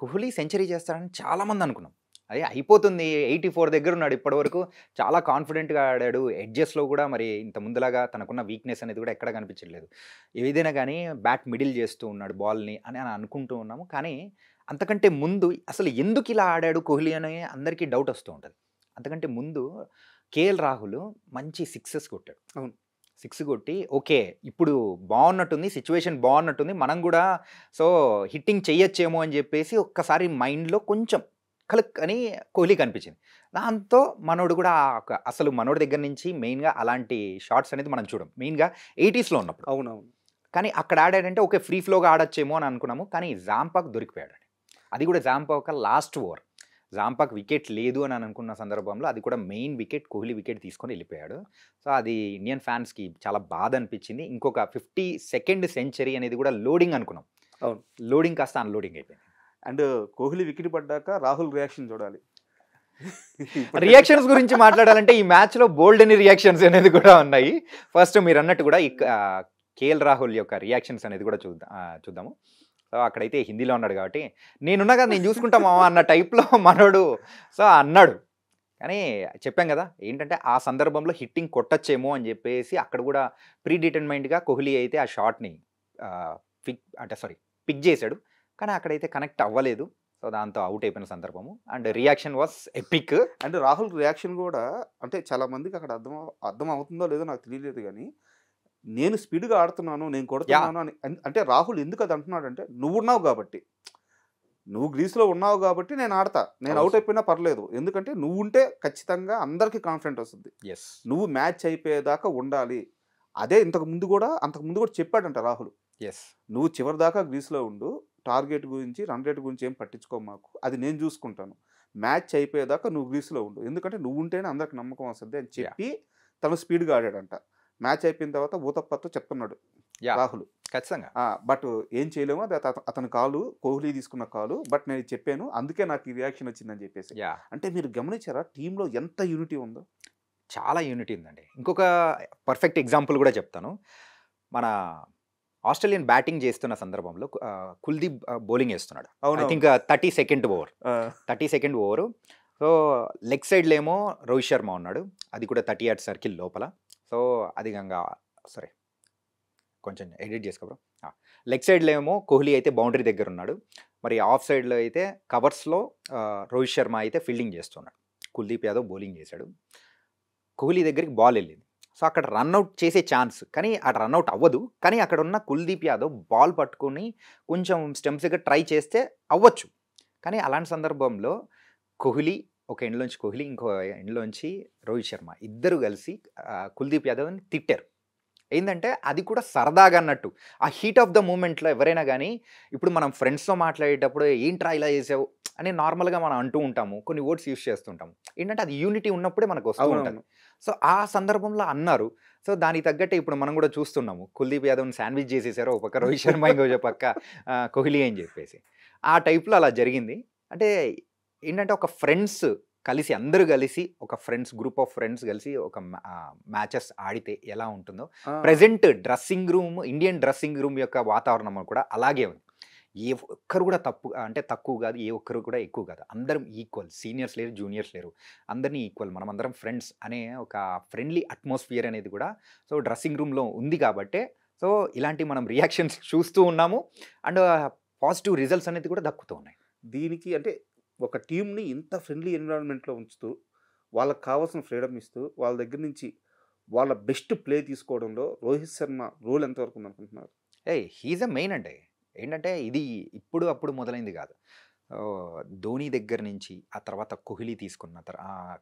కోహ్లీ సెంచరీ చేస్తారని చాలామంది అనుకున్నాం. అదే అయిపోతుంది, 84 దగ్గర ఉన్నాడు ఇప్పటివరకు, చాలా కాన్ఫిడెంట్గా ఆడాడు. ఎడ్జెస్లో కూడా మరి ఇంత ముందులాగా తనకున్న వీక్నెస్ అనేది కూడా ఎక్కడ కనిపించట్లేదు. ఏదైనా కానీ బ్యాట్ మిడిల్ చేస్తూ ఉన్నాడు బాల్ని అని అనుకుంటూ ఉన్నాము. కానీ అంతకంటే ముందు అసలు ఎందుకు ఇలా ఆడాడు కోహ్లీ అని అందరికీ డౌట్ వస్తూ ఉంటుంది. అంతకంటే ముందు కేఎల్ రాహుల్ మంచి 6s కొట్టాడు. అవును, 6 కొట్టి ఓకే ఇప్పుడు బాగున్నట్టుంది, సిచ్యువేషన్ బాగున్నట్టుంది, మనం కూడా సో హిట్టింగ్ చెయ్యొచ్చేమో అని చెప్పేసి ఒక్కసారి మైండ్లో కొంచెం కలక్ అని కోహ్లీ కనిపించింది. దాంతో మనోడు కూడా అసలు మనోడి దగ్గర నుంచి మెయిన్గా అలాంటి షాట్స్ అనేది మనం చూడం, మెయిన్గా 80sలో ఉన్నప్పుడు. అవునవును. కానీ అక్కడ ఆడాడంటే ఓకే ఫ్రీ ఫ్లోగా ఆడొచ్చేమో అని అనుకున్నాము. కానీ జాంపాక్ దొరికిపోయాడు. అది కూడా జాంపాక్ లాస్ట్ ఓవర్, జాంపాక్ వికెట్ లేదు అని అనుకున్న సందర్భంలో అది కూడా మెయిన్ వికెట్ కోహ్లీ వికెట్ తీసుకొని వెళ్ళిపోయాడు. సో అది ఇండియన్ ఫ్యాన్స్కి చాలా బాధ అనిపించింది. ఇంకొక 52nd సెంచరీ అనేది కూడా లోడింగ్ అనుకున్నాం. అవును, లోడింగ్ కాస్త అన్లోడింగ్ అయిపోయింది. అండ్ కోహ్లీ వికెట్ పడ్డాక రాహుల్ రియాక్షన్ చూడాలి. రియాక్షన్స్ గురించి మాట్లాడాలంటే ఈ మ్యాచ్లో బోల్డ్ అని రియాక్షన్స్ అనేది కూడా ఉన్నాయి. ఫస్ట్ మీరు అన్నట్టు కూడా కేఎల్ రాహుల్ యొక్క రియాక్షన్స్ అనేది కూడా చూద్దాము. సో అక్కడైతే హిందీలో ఉన్నాడు కాబట్టి నేనున్నా కదా నేను చూసుకుంటామా అన్న టైప్లో మనోడు సో అన్నాడు. కానీ చెప్పాం కదా ఏంటంటే ఆ సందర్భంలో హిట్టింగ్ కొట్టచ్చేమో అని చెప్పేసి అక్కడ కూడా ప్రీ డిటర్మైన్డ్గా కోహ్లీ అయితే ఆ షాట్ని పిక్ చేశాడు. కానీ అక్కడైతే కనెక్ట్ అవ్వలేదు. సో దాంతో అవుట్ అయిపోయిన సందర్భము. And reaction was epic. And Rahul reaction కూడా అంటే చాలా మందికి అక్కడ అర్థం అవుతుందో లేదో నాకు తెలియలేదు, కానీ నేను స్పీడ్గా ఆడుతున్నాను, నేను కొడుతున్నాను అని. అంటే రాహుల్ ఎందుకు అది అంటున్నాడు అంటే, నువ్వు ఉన్నావు కాబట్టి, నువ్వు గ్రీస్లో ఉన్నావు కాబట్టి నేను ఆడతా, నేను అవుట్ అయిపోయినా పర్లేదు, ఎందుకంటే నువ్వు ఉంటే ఖచ్చితంగా అందరికీ కాన్ఫిడెంట్ వస్తుంది, నువ్వు మ్యాచ్ అయిపోయేదాకా ఉండాలి. అదే అంతకుముందు కూడా చెప్పాడంట రాహుల్, నువ్వు చివరి దాకా గ్రీస్లో ఉండు, టార్గెట్ గురించి రన్ రేట్ గురించి ఏం పట్టించుకో మాకు, అది నేను చూసుకుంటాను, మ్యాచ్ అయిపోయేదాకా నువ్వు గ్రీస్లో ఉండు, ఎందుకంటే నువ్వు ఉంటేనే అందరికి నమ్మకం వస్తుంది అని చెప్పి తను స్పీడ్గా ఆడాడంట. మ్యాచ్ అయిపోయిన తర్వాత ఊతప్పతో చెప్తున్నాడు రాహుల్ ఖచ్చితంగా. బట్ ఏం చేయలేము, అది అతని కాలు, కోహ్లీ తీసుకున్న కాలు, బట్ నేను చెప్పాను అందుకే నాకు ఈ రియాక్షన్ వచ్చిందని చెప్పేసి. అంటే మీరు గమనించారా టీంలో ఎంత యూనిటీ ఉందో? చాలా యూనిటీ ఉందండి. ఇంకొక పర్ఫెక్ట్ ఎగ్జాంపుల్ కూడా చెప్తాను. మన ఆస్ట్రేలియన్ బ్యాటింగ్ చేస్తున్న సందర్భంలో కుల్దీప్ బౌలింగ్ వేస్తున్నాడు. I think 32nd over. So leg సైడ్లో ఏమో రోహిత్ శర్మ ఉన్నాడు, అది కూడా 30 యార్డ్ సర్కిల్ లోపల. సో అది కొంచెం ఎడిట్ చేసుకో. లెగ్ సైడ్లో ఏమో కోహ్లీ అయితే బౌండరీ దగ్గర ఉన్నాడు, మరి ఆఫ్ సైడ్లో అయితే కవర్స్లో రోహిత్ శర్మ అయితే ఫీల్డింగ్ చేస్తున్నాడు, కుల్దీప్ యాదవ్ బౌలింగ్ చేశాడు. కోహ్లీ దగ్గరికి బాల్ వెళ్ళింది. సో అక్కడ రన్అట్ చేసే ఛాన్స్, కానీ అక్కడ రన్అట్ అవ్వదు. కానీ అక్కడ ఉన్న కుల్దీప్ యాదవ్ బాల్ పట్టుకొని కొంచెం స్టెంప్స్ దగ్గర ట్రై చేస్తే అవ్వచ్చు. కానీ అలాంటి సందర్భంలో కోహ్లీ ఒక ఎండ్లోంచి కోహ్లీ, ఇంకో ఎండ్లోంచి రోహిత్ శర్మ ఇద్దరు కలిసి కుల్దీప్ యాదవ్ని తిట్టారు. ఏంటంటే అది కూడా సరదాగా అన్నట్టు, ఆ హీట్ ఆఫ్ ద మూమెంట్లో ఎవరైనా కానీ ఇప్పుడు మనం ఫ్రెండ్స్తో మాట్లాడేటప్పుడు ఏంట్రా ఇలా చేసావు అని నార్మల్గా మనం అంటూ ఉంటాము, కొన్ని వర్డ్స్ యూస్ చేస్తుంటాము. ఏంటంటే అది యూనిటీ ఉన్నప్పుడే మనకు వస్తూ ఉంటుంది. సో ఆ సందర్భంలో అన్నారు. సో దానికి తగ్గట్టే ఇప్పుడు మనం కూడా చూస్తున్నాము, కుల్దీప్ యాదవ్ని శాండ్విచ్ చేసేసారు, ఒక పక్క రోహిత్ శర్మ, ఇంకో పక్క కోహ్లీ అని చెప్పేసి. ఆ టైప్లో అలా జరిగింది. అంటే ఏంటంటే ఒక ఫ్రెండ్స్ కలిసి, అందరూ కలిసి, ఒక ఫ్రెండ్స్ గ్రూప్ ఆఫ్ ఫ్రెండ్స్ కలిసి ఒక మ్యాచెస్ ఆడితే ఎలా ఉంటుందో, present dressing room, Indian dressing room యొక్క వాతావరణం కూడా అలాగే ఉంది. ఏ ఒక్కరు కూడా తక్కువ కాదు, ఏ ఒక్కరు కూడా ఎక్కువ కాదు. అందరం ఈక్వల్. సీనియర్స్ లేరు, జూనియర్స్ లేరు. అందరినీ ఈక్వల్. మనమందరం ఫ్రెండ్స్ అనే ఒక ఫ్రెండ్లీ అట్మాస్ఫియర్ అనేది కూడా సో డ్రెస్సింగ్ రూమ్‌లో ఉంది కాబట్టే సో ఇలాంటి మనం రియాక్షన్స్ చూస్తూ ఉన్నాము. అండ్ పాజిటివ్ రిజల్ట్స్ అనేది కూడా దక్కుతూ ఉన్నాయి. దీనికి అంటే ఒక టీమ్‌ని ఇంత ఫ్రెండ్లీ ఎన్విరాన్మెంట్‌లో ఉంచుతూ, వాళ్ళకి కావాల్సిన ఫ్రీడమ్ ఇస్తూ, వాళ్ళ దగ్గర నుంచి వాళ్ళ బెస్ట్ ప్లే తీసుకోవడంలో రోహిత్ శర్మ రోల్ ఎంతవరకు ఉందనుకుంటున్నారు? హీఈస్ ఎ మెయిన్ అండి. ఏంటంటే ఇది అప్పుడు మొదలైంది కాదు. ధోని దగ్గర నుంచి ఆ తర్వాత కోహ్లీ తీసుకున్న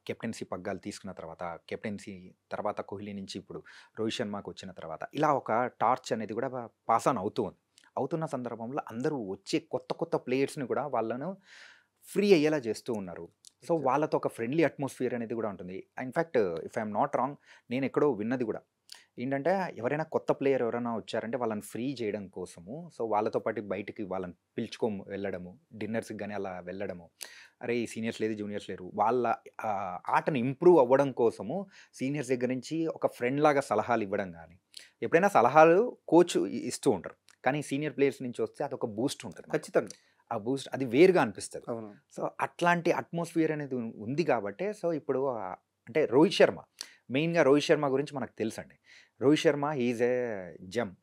కెప్టెన్సీ పగ్గాలు తీసుకున్న తర్వాత, కెప్టెన్సీ తర్వాత కోహ్లీ నుంచి ఇప్పుడు రోహిత్ శర్మకు వచ్చిన తర్వాత ఇలా ఒక టార్చ్ అనేది కూడా పాస్ ఆన్ అవుతూ ఉంది. అవుతున్న సందర్భంలో అందరూ వచ్చే కొత్త ప్లేయర్స్ని కూడా వాళ్ళను ఫ్రీ అయ్యేలా చేస్తూ ఉన్నారు. సో వాళ్ళతో ఒక ఫ్రెండ్లీ అట్మాస్ఫియర్ అనేది కూడా ఉంటుంది. In fact if I'm not wrong, నేను ఎక్కడో విన్నది కూడా ఏంటంటే ఎవరైనా కొత్త ప్లేయర్ ఎవరైనా వచ్చారంటే వాళ్ళని ఫ్రీ చేయడం కోసము సో వాళ్ళతో పాటు బయటికి వాళ్ళని వెళ్ళడము, డిన్నర్స్కి కానీ అలా వెళ్ళడము. అరే ఈ సీనియర్స్ లేదు, జూనియర్స్ లేరు, వాళ్ళ ఆటను ఇంప్రూవ్ అవ్వడం కోసము సీనియర్స్ దగ్గర నుంచి ఒక ఫ్రెండ్ లాగా సలహాలు ఇవ్వడం కానీ, ఎప్పుడైనా సలహాలు కోచ్ ఇస్తూ ఉంటారు, కానీ సీనియర్ ప్లేయర్స్ నుంచి వస్తే అదొక బూస్ట్ ఉంటుంది. ఖచ్చితంగా ఆ బూస్ట్ అది వేరుగా అనిపిస్తుంది. అవును. సో అట్లాంటి అట్మాస్ఫియర్ అనేది ఉంది కాబట్టే సో ఇప్పుడు అంటే రోహిత్ శర్మ మెయిన్గా రోహిత్ శర్మ గురించి మనకు తెలుసండి. Rohit Sharma is a gem.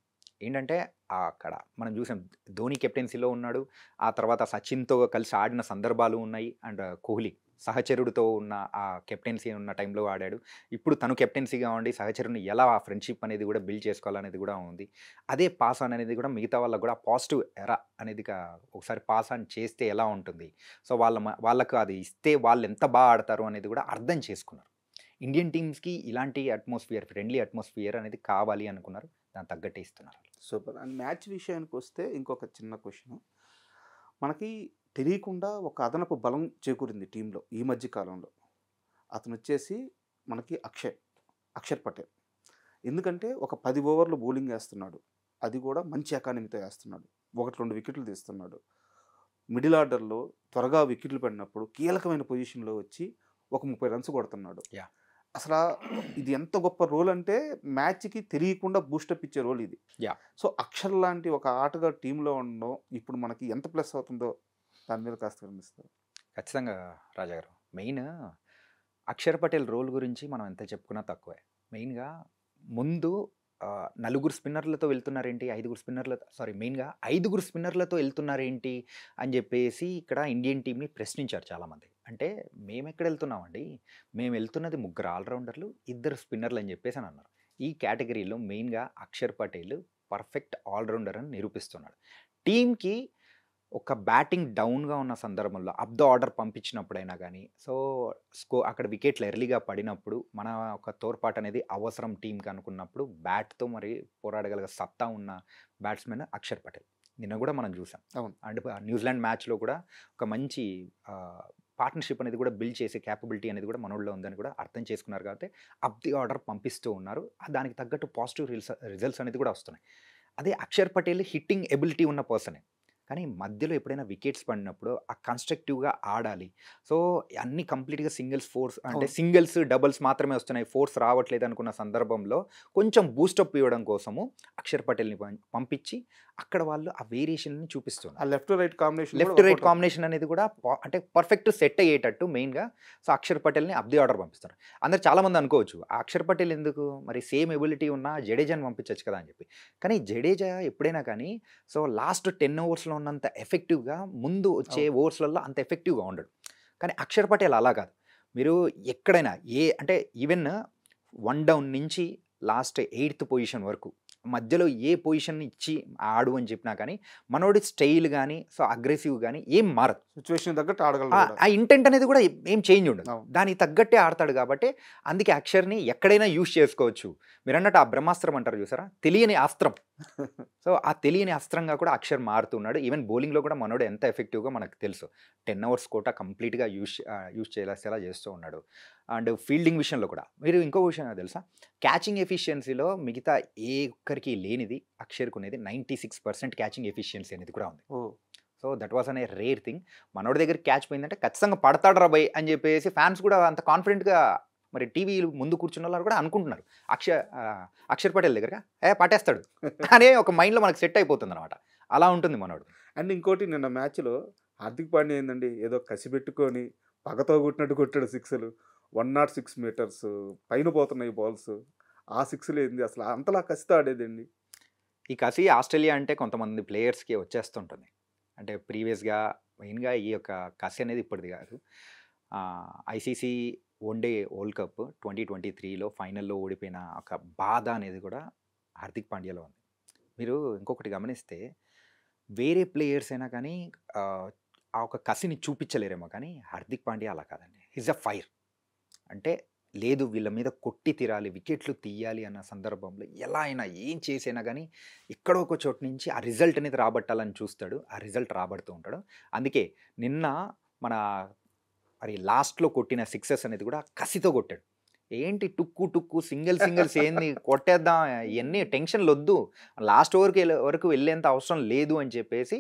ఏంటంటే అక్కడ మనం చూసాం ధోని కెప్టెన్సీలో ఉన్నాడు, ఆ తర్వాత సచిన్తో కలిసి ఆడిన సందర్భాలు ఉన్నాయి, అండ్ కోహ్లీ సహచరుడితో ఉన్న ఆ కెప్టెన్సీ ఉన్న టైంలో ఆడాడు. ఇప్పుడు తను కెప్టెన్సీగా ఉండి సహచరుని ఎలా ఆ ఫ్రెండ్షిప్ అనేది కూడా బిల్డ్ చేసుకోవాలనేది కూడా ఉంది. అదే పాస్ ఆన్ అనేది కూడా మిగతా వాళ్ళకు కూడా పాజిటివ్ ఎరా అనేది ఒకసారి పాస్ ఆన్ చేస్తే ఎలా ఉంటుంది, సో వాళ్ళకు అది ఇస్తే వాళ్ళు ఎంత బాగా ఆడతారు అనేది కూడా అర్థం చేసుకున్నారు. ఇండియన్ టీమ్స్కి ఇలాంటి అట్మాస్ఫియర్, ఫ్రెండ్లీ అట్మాస్ఫియర్ అనేది కావాలి అనుకున్నారు, దాని తగ్గట్టే ఇస్తున్నారు. సూపర్. అండ్ మ్యాచ్ విషయానికి వస్తే ఇంకొక చిన్న క్వశ్చన్, మనకి తెలియకుండా ఒక అదనపు బలం చేకూరింది టీంలో ఈ మధ్య కాలంలో. అతను వచ్చేసి మనకి అక్షర్ పటేల్. ఎందుకంటే ఒక 10 ఓవర్లు బౌలింగ్ వేస్తున్నాడు, అది కూడా మంచి ఎకానమీతో వేస్తున్నాడు, 1-2 వికెట్లు తీస్తున్నాడు. మిడిల్ ఆర్డర్లో త్వరగా వికెట్లు పడినప్పుడు కీలకమైన పొజిషన్లో వచ్చి ఒక 30 రన్స్ కొడుతున్నాడు. అసలు ఇది ఎంత గొప్ప రోల్ అంటే మ్యాచ్కి తెలియకుండా బూస్టప్ ఇచ్చే రోల్ ఇది. సో అక్షర్ లాంటి ఒక ఆటగాడు టీంలో ఉండడం ఇప్పుడు మనకి ఎంత ప్లస్ అవుతుందో దాని మీద కాస్త గమనిస్తారు. ఖచ్చితంగా రాజాగారు. మెయిన్ అక్షర్ పటేల్ రోల్ గురించి మనం ఎంత చెప్పుకున్నా తక్కువే. మెయిన్గా ముందు 4 స్పిన్నర్లతో వెళ్తున్నారేంటి, 5 స్పిన్నర్లతో వెళ్తున్నారేంటి అని చెప్పేసి ఇక్కడ ఇండియన్ టీంని ప్రశ్నించారు చాలామంది. అంటే మేము ఎక్కడ వెళ్తున్నామండి, మేము వెళ్తున్నది 3 ఆల్రౌండర్లు, 2 స్పిన్నర్లు అని చెప్పేసి అని అన్నారు. ఈ కేటగిరీలో మెయిన్గా అక్షర్ పటేల్ పర్ఫెక్ట్ ఆల్రౌండర్ అని నిరూపిస్తున్నాడు. టీంకి ఒక బ్యాటింగ్ డౌన్గా ఉన్న సందర్భంలో అప్ ద ఆర్డర్ పంపించినప్పుడైనా కానీ సో అక్కడ వికెట్లు ఎర్లీగా పడినప్పుడు మన ఒక తోడ్పాటు అనేది అవసరం టీంకి అనుకున్నప్పుడు బ్యాట్తో మరి పోరాడగల సత్తా ఉన్న బ్యాట్స్మెన్ అక్షర్ పటేల్. నిన్న కూడా మనం చూసాం. అవును. అండ్ న్యూజిలాండ్ మ్యాచ్లో కూడా ఒక మంచి పార్ట్నర్షిప్ అనేది కూడా బిల్డ్ చేసే క్యాపబిలిటీ అనేది కూడా మనోళ్ళలో ఉందని కూడా అర్థం చేసుకున్నారు. కాబట్టి అప్ ది ఆర్డర్ పంపిస్తూ ఉన్నారు, దానికి తగ్గట్టు పాజిటివ్ రిజల్ట్స్ అనేది కూడా వస్తున్నాయి. అదే అక్షర్ పటేల్ హిట్టింగ్ ఎబిలిటీ ఉన్న పర్సనే, కానీ మధ్యలో ఎప్పుడైనా వికెట్స్ పడినప్పుడు ఆ కన్స్ట్రక్టివ్గా ఆడాలి. సో అన్ని కంప్లీట్గా ఫోర్స్ అంటే సింగిల్స్ డబుల్స్ మాత్రమే వస్తున్నాయి, ఫోర్స్ రావట్లేదు అనుకున్న సందర్భంలో కొంచెం బూస్టప్ ఇవ్వడం కోసము అక్షర్ పటేల్ని పంపించి అక్కడ వాళ్ళు ఆ వేరియేషన్ని చూపిస్తున్నారు. లెఫ్ట్ రైట్ కాంబినేషన్ అనేది కూడా అంటే పర్ఫెక్ట్ సెట్ అయ్యేటట్టు మెయిన్గా సో అక్షర్ పటేల్ని అప్ ది ఆర్డర్ పంపిస్తారు. అందరు చాలామంది అనుకోవచ్చు అక్షర్ పటేల్ ఎందుకు మరి సేమ్ ఎబిలిటీ ఉన్న జడేజాని పంపించవచ్చు కదా అని చెప్పి, కానీ జడేజా ఎప్పుడైనా కానీ సో లాస్ట్ 10 ఓవర్స్లో ఉన్నంత ఎఫెక్టివ్గా ముందు వచ్చే ఓవర్స్లలో అంత ఎఫెక్టివ్గా ఉండడు. కానీ అక్షర్ పటేల్ అలా కాదు. మీరు ఎక్కడైనా అంటే ఈవెన్ 1 డౌన్ నుంచి లాస్ట్ 8th పొజిషన్ వరకు మధ్యలో ఏ పొజిషన్ ఇచ్చి ఆడు అని చెప్పినా కానీ మనోడి స్టైల్ కానీ సో అగ్రెసివ్ కానీ ఏం మారదు. సిచ్యువేషన్ తగ్గట్టు ఆడగలడు. ఆ ఇంటెంట్ అనేది కూడా ఏం చేంజ్ ఉండదు, దానికి తగ్గట్టే ఆడతాడు. కాబట్టి అందుకే అక్షర్ని ఎక్కడైనా యూజ్ చేసుకోవచ్చు. మీరు అన్నట్టు ఆ బ్రహ్మాస్త్రం అంటారు చూసారా, తెలియని అస్త్రం. సో ఆ తెలియని అస్త్రంగా కూడా అక్షర్ మారుతున్నాడు. ఈవెన్ బౌలింగ్లో కూడా మనోడు ఎంత ఎఫెక్టివ్గా మనకు తెలుసు. 10 ఓవర్స్ కోటా కంప్లీట్గా యూజ్ చేసేలా చేస్తూ ఉన్నాడు. అండ్ ఫీల్డింగ్ విషయంలో కూడా మీరు ఇంకో విషయం తెలుసా, క్యాచింగ్ ఎఫిషియన్సీలో మిగతా ఏ ఒక్కరికి లేనిది అక్షర్కు అనేది 96% క్యాచింగ్ ఎఫిషియన్సీ అనేది కూడా ఉంది. సో దట్ వాస్ అనే రేర్ థింగ్. మనోడి దగ్గర క్యాచ్ పోయిందంటే ఖచ్చితంగా పడతాడు రా బై అని చెప్పేసి ఫ్యాన్స్ కూడా అంత కాన్ఫిడెంట్గా మరి టీవీ ముందు కూర్చున్న వాళ్ళు కూడా అనుకుంటున్నారు అక్షర్ పటేల్ దగ్గరగా పట్టేస్తాడు అనే ఒక మైండ్లో మనకు సెట్ అయిపోతుంది అనమాట. అలా ఉంటుంది మనోడు. అండ్ ఇంకోటి నిన్న మ్యాచ్లో హార్దిక్ పాండ్యా ఏందండి ఏదో కసి పెట్టుకొని పగతో కొట్టినట్టు కొట్టాడు 6లు 106 మీటర్స్ పైన పోతున్నాయి బాల్స్. ఆ 6లు ఏంది అసలు అంతలా కసితో ఆడేదండి. ఈ కసి ఆస్ట్రేలియా అంటే కొంతమంది ప్లేయర్స్కి వచ్చేస్తుంటుంది. అంటే ప్రీవియస్గా మెయిన్గా ఈ యొక్క కసి అనేది ఇప్పటిది కాదు. ఐసీసీ వన్డే వరల్డ్ కప్ 2023లో ఫైనల్లో ఓడిపోయిన ఒక బాధ అనేది కూడా హార్దిక్ పాండ్యాలో ఉంది. మీరు ఇంకొకటి గమనిస్తే వేరే ప్లేయర్స్ అయినా కానీ ఆ ఒక కసిని చూపించలేరేమో, కానీ హార్దిక్ పాండ్యా అలా కాదండి. His a fire. అంటే లేదు వీళ్ళ మీద కొట్టి తీరాలి, వికెట్లు తీయాలి అన్న సందర్భంలో ఎలా అయినా ఏం చేసైనా కానీ ఎక్కడో ఒక చోటు నుంచి ఆ రిజల్ట్ అనేది రాబట్టాలని చూస్తాడు. ఆ రిజల్ట్ రాబడుతూ ఉంటాడు. అందుకే నిన్న మన మరి లాస్ట్లో కొట్టిన 6 అనేది కూడా కసితో కొట్టాడు. ఏంటి టుక్కు టుక్కు సింగిల్స్ ఏంది కొట్టేద్దాం, ఇవన్నీ టెన్షన్లు వద్దు, లాస్ట్ వరకు వెళ్ళేంత అవసరం లేదు అని చెప్పేసి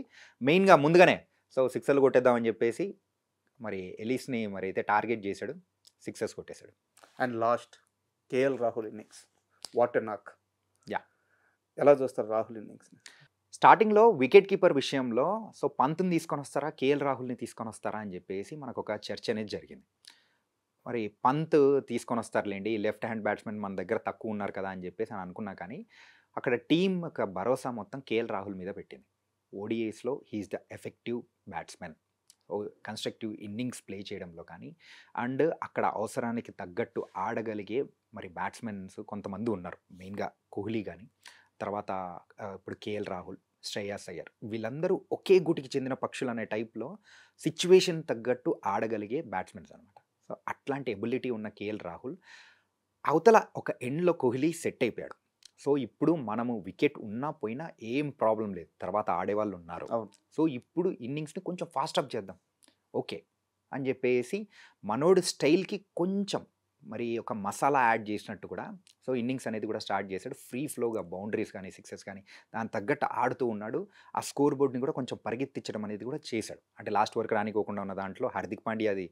మెయిన్గా ముందుగానే 6లు కొట్టేద్దామని చెప్పేసి మరి ఎలీస్ని మరి అయితే టార్గెట్ చేశాడు, 6 కొట్టేశాడు. And last KL Rahul innings what a నాక్. యా, ఎలా చూస్తారు రాహుల్ ఇన్నింగ్స్ని? స్టార్టింగ్లో వికెట్ కీపర్ విషయంలో పంత్ని తీసుకొని వస్తారా కేఎల్ రాహుల్ని తీసుకొని వస్తారా అని చెప్పేసి మనకు ఒక చర్చ అనేది జరిగింది. మరి పంత్ తీసుకొని వస్తారులేండి, లెఫ్ట్ హ్యాండ్ బ్యాట్స్మెన్ మన దగ్గర తక్కువ ఉన్నారు కదా అని చెప్పేసి అని అనుకున్నా. కానీ అక్కడ టీం యొక్క భరోసా మొత్తం కేఎల్ రాహుల్ మీద పెట్టింది. ఓడిఐస్లో he is the effective batsman. Constructive innings play చేయడంలో కానీ అండ్ అక్కడ అవసరానికి తగ్గట్టు ఆడగలిగే మరి బ్యాట్స్మెన్స్ కొంతమంది ఉన్నారు. మెయిన్గా కోహ్లీ కానీ, తర్వాత ఇప్పుడు కేఎల్ రాహుల్, శ్రేయాస్ అయ్యర్, వీళ్ళందరూ ఒకే గూటికి చెందిన పక్షులు అనే టైప్లో సిచ్యువేషన్ తగ్గట్టు ఆడగలిగే బ్యాట్స్మెన్స్ అనమాట. సో అట్లాంటి ఎబిలిటీ ఉన్న కేఎల్ రాహుల్ అవతల ఒక ఎండ్లో కోహ్లీ సెట్ అయిపోయాడు. సో ఇప్పుడు మనము వికెట్ ఉన్నా పోయినా ఏం ప్రాబ్లం లేదు, తర్వాత ఆడేవాళ్ళు ఉన్నారు. సో ఇప్పుడు ఇన్నింగ్స్ని కొంచెం ఫాస్ట్ అప్ చేద్దాం ఓకే అని చెప్పేసి మనోడు స్టైల్కి కొంచెం మరి ఒక మసాలా యాడ్ చేసినట్టు కూడా సో ఇన్నింగ్స్ అనేది కూడా స్టార్ట్ చేశాడు. ఫ్రీ ఫ్లోగా బౌండరీస్ కానీ 6 కానీ దాని తగ్గట్టు ఆడుతూ ఉన్నాడు. ఆ స్కోర్ బోర్డ్ని కూడా కొంచెం పరిగెత్తించడం అనేది కూడా చేశాడు. అంటే లాస్ట్ వరకు రానికోకుండా ఉన్న దాంట్లో హార్దిక్ పాండ్యా అది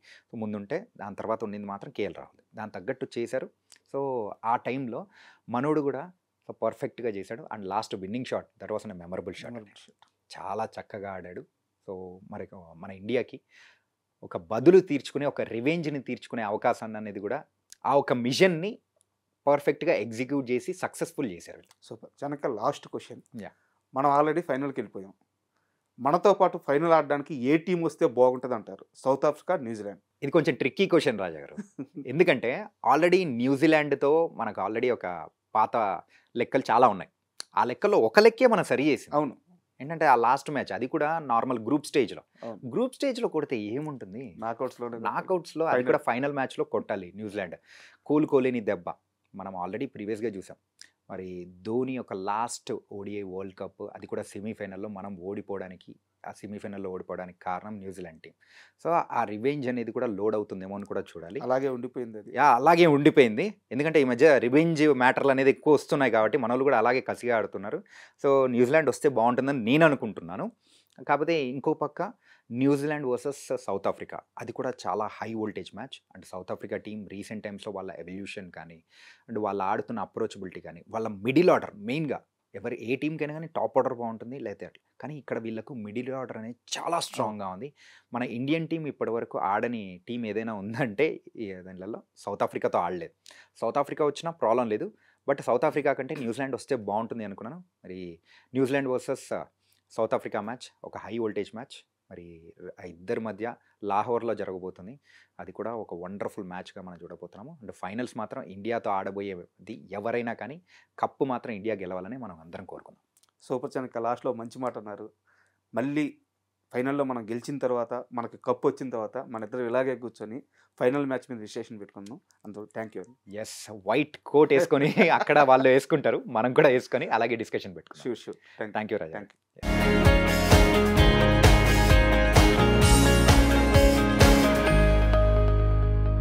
ముందుంటే దాని తర్వాత ఉండింది మాత్రం కేఎల్ రాహుల్. దాని తగ్గట్టు చేశారు. సో ఆ టైంలో మనోడు కూడా పర్ఫెక్ట్గా చేశాడు. And last winnowing shot that was an memorable shot. చాలా చక్కగా ఆడాడు. సో మరి మన ఇండియాకి ఒక బదులు తీర్చుకునే, ఒక రివెంజ్ని తీర్చుకునే అవకాశాన్ని అనేది కూడా ఆ ఒక మిషన్ని పర్ఫెక్ట్గా ఎగ్జిక్యూట్ చేసి సక్సెస్ఫుల్ చేశారు. సూపర్. Janaka last question. మనం ఆల్రెడీ ఫైనల్కి వెళ్ళిపోయాం. మనతో పాటు ఫైనల్ ఆడడానికి ఏ టీం వస్తే బాగుంటుంది అంటారు? South Africa, New Zealand? ఇది కొంచెం ట్రిక్కీ క్వశ్చన్ రాజా గారు. ఎందుకంటే ఆల్రెడీ న్యూజిలాండ్తో మనకు ఆల్రెడీ ఒక పాత లెక్కలు చాలా ఉన్నాయి. ఆ లెక్కల్లో ఒక లెక్కే మనం సరి చేసి. అవును. ఏంటంటే ఆ లాస్ట్ మ్యాచ్ అది కూడా నార్మల్ గ్రూప్ స్టేజ్లో కొడితే ఏముంటుంది, నాకౌట్స్లో అది కూడా ఫైనల్ మ్యాచ్లో కొట్టాలి న్యూజిలాండ్. కోలుకోలేని దెబ్బ మనం ఆల్రెడీ ప్రీవియస్గా చూసాం. మరి ధోని యొక్క లాస్ట్ ఓడిఐ వరల్డ్ కప్ అది కూడా సెమీఫైనల్లో మనం సెమీఫైనల్లో ఓడిపోవడానికి కారణం న్యూజిలాండ్ టీం. సో ఆ రివెంజ్ అనేది కూడా లోడ్ అవుతుందేమో అని కూడా చూడాలి. అలాగే ఉండిపోయింది అది. అలాగే ఉండిపోయింది. ఎందుకంటే ఈ మధ్య రివెంజ్ మ్యాటర్లు అనేది ఎక్కువ వస్తున్నాయి కాబట్టి మన వాళ్ళు కూడా అలాగే కసిగా ఆడుతున్నారు. సో న్యూజిలాండ్ వస్తే బాగుంటుందని నేను అనుకుంటున్నాను. కాకపోతే ఇంకో పక్క న్యూజిలాండ్ వర్సెస్ సౌత్ ఆఫ్రికా అది కూడా చాలా high voltage match. And south Africa team recent టైమ్స్లో వాళ్ళ ఎవల్యూషన్ కానీ అండ్ వాళ్ళు ఆడుతున్న అప్రోచబిలిటీ కానీ వాళ్ళ మిడిల్ ఆర్డర్ మెయిన్గా ఏ టీంకైనా కానీ టాప్ ఆర్డర్ బాగుంటుంది లేకపోతే అట్లా, కానీ ఇక్కడ వీళ్ళకు మిడిల్ ఆర్డర్ అనేది చాలా స్ట్రాంగ్గా ఉంది. మన ఇండియన్ టీం ఇప్పటివరకు ఆడని టీం ఏదైనా ఉందంటే దానిలలో సౌత్ ఆఫ్రికాతో ఆడలేదు. సౌత్ ఆఫ్రికా వచ్చినా ప్రాబ్లం లేదు, బట్ సౌత్ ఆఫ్రికా కంటే న్యూజిలాండ్ వస్తే బాగుంటుంది అనుకున్నాను. మరి New Zealand versus south Africa match ఒక హై వోల్టేజ్ మ్యాచ్. మరి ఇద్దరి మధ్య లాహోర్లో జరగబోతుంది. అది కూడా ఒక వండర్ఫుల్ మ్యాచ్గా మనం చూడబోతున్నాము. అండ్ ఫైనల్స్ మాత్రం ఇండియాతో ఆడబోయేది ఎవరైనా కానీ కప్పు మాత్రం ఇండియా గెలవాలని మనం అందరం కోరుకుందాం. సూపర్ చనక లాస్ట్లో మంచి మాట అన్నారు. మళ్ళీ ఫైనల్లో మనం గెలిచిన తర్వాత మనకి కప్పు వచ్చిన తర్వాత మన ఇద్దరు ఇలాగే కూర్చొని ఫైనల్ మ్యాచ్ మీద విశ్లేషణ పెట్టుకుందాం. అందులో thank you. Yes, white coat వేసుకొని అక్కడ వాళ్ళు వేసుకుంటారు, మనం కూడా వేసుకొని అలాగే డిస్కషన్ పెట్టుకుంటాం. Sure. Thank you Raja. Thank you.